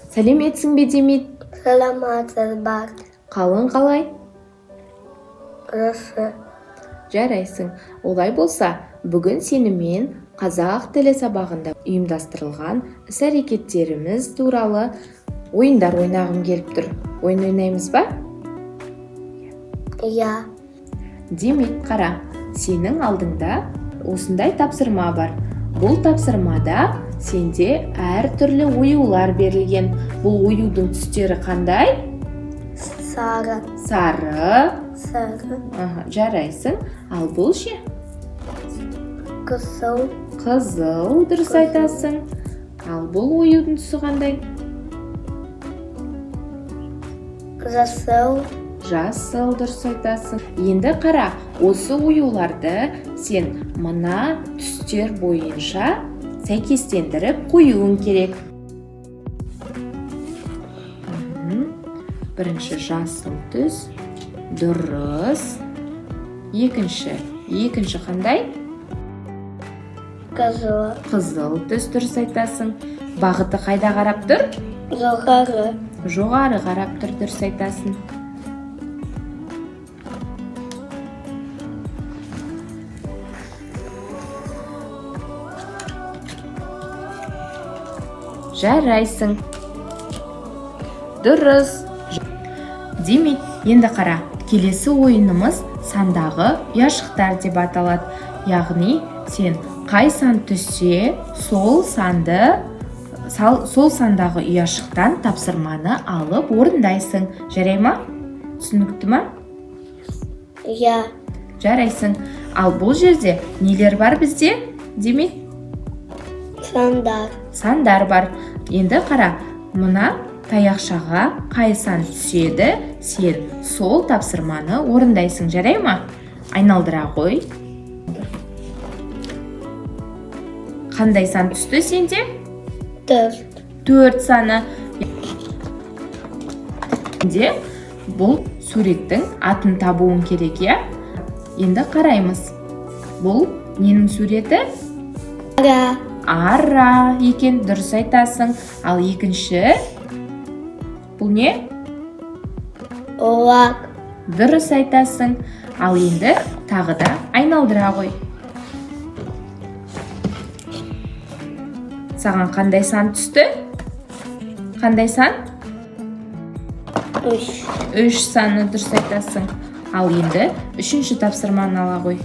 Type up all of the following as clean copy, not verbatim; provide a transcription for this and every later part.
Сәлеметсің бе Демид? Саламатсыз бар. Қалың қалай? Жақсы. Жарайсың. Олай болса, бүгін сенімен қазақ тілі сабағында ұйымдастырылған іс-әрекеттеріміз туралы ойындар ойнағым келіп тұр. Ойын ойнаймыз ба? Иә. Демид, қара, сенің алдыңда осындай тапсырма бар. Бұл тапсырмада сенде әртүрлі оюлар берілген. Бұл оюдың түстері қандай? Сары. Сары. Сары. Жарайсың. Ал бұл ше? Қызыл. Қызыл, дұрыс айтасың. Ал бұл оюдың түсі қандай? Жасыл. Жасыл, дұрыс айтасың. Енді қара, осы оюларды сен мына түстер бойынша сәйкестендіріп қоюың керек. Бірінші жасыл түс, дұрыс. Екінші қандай? Қызыл. Қызыл түс, дұрыс айтасың. Бағыты қайда қарап тұр? Жоғары. Жоғары қарап тұр, дұрыс айтасың. Жарайсың. Дұрыс. Демид, енді қара, келесі ойынымыз сандағы ұяшықтар деп аталады. Яғни, сен қай сан түссе, сол сандағы ұяшықтан тапсырманы алып орындайсың. Жарай ма? Түсінікті ма? Иә. Жарайсың. Ал бұл жерде нелер бар бізде, Демид? Сандар. Сандар бар. Енді қара, мына таяқшаға қай сан түседі, сен сол тапсырманы орындайсың. Жарай ма? Айналдыра қой. Қандай сан түсті сенде? 4. 4 саны. Енді бұл суреттің атын табуың керек, я? Енді қараймыз. Бұл ненің суреті? Ара. Ара екен, дұрыс айтасың. Ал екінші? Бұл не? Олақ. Дұрыс айтасың. Ал енді тағы да айналдыра қой. Саған қандай сан түсті? Қандай сан? 3. 3 саны, дұрыс айтасың. Ал енді үшінші тапсырманы ала қой.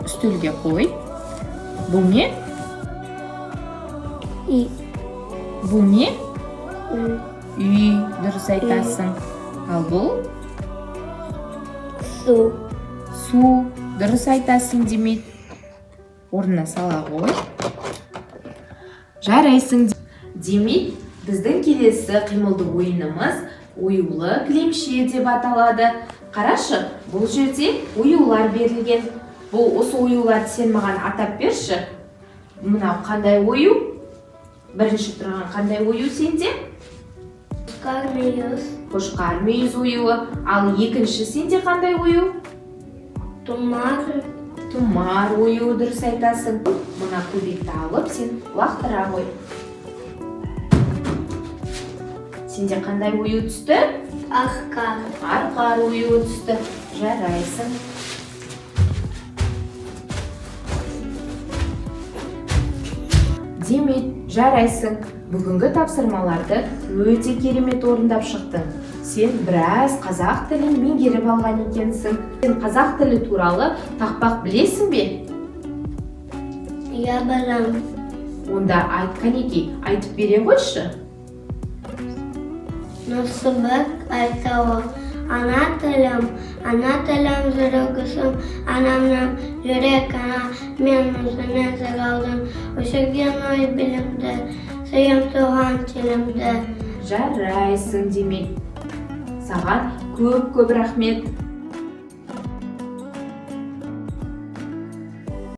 Үстелге қой. Бұл не? Үй. Бұл не? Үй. Дұрыс айтасың. Ал бұл? Су. Су. Дұрыс айтасың, Демид. Орнына сала қой. Жарайсың. Демид, біздің келесі қимылды ойынымыз оюлы кілемше деп аталады. Қарашы, бұл жерде оюлар берілген. Бұл осы оюларды сен маған атап берші. Мынау қандай ою? Бірінші тұрған қандай ою сенде? Қошқар мүйіз. Қошқар мүйіз оюы. Ал екінші сенде қандай ою? Тұмар. Тұмар оюы, дұрыс айтасың. Мына көбекті алып, сен лақтыра қой. Сенде қандай ою түсті? Арқар. Арқар оюы түсті. Жарайсың. Демид, жарайсың. Бүгінгі тапсырмаларды өте керемет орындап шықтың. Сен біраз қазақ тілін меңгеріп алған екенсің. Сен қазақ тілі туралы тақпақ білесің бе? Иә, білем. Онда қанекей, айтып бере қойшы. Нұсыбық айтауы. Ана тілім жүрегісім, анамнан жүрек ана, мен өзіне зір алдым. Өшірген ой білімді, сүйем туған тілімді. Жарайсың, Демид. Саған көп рахмет.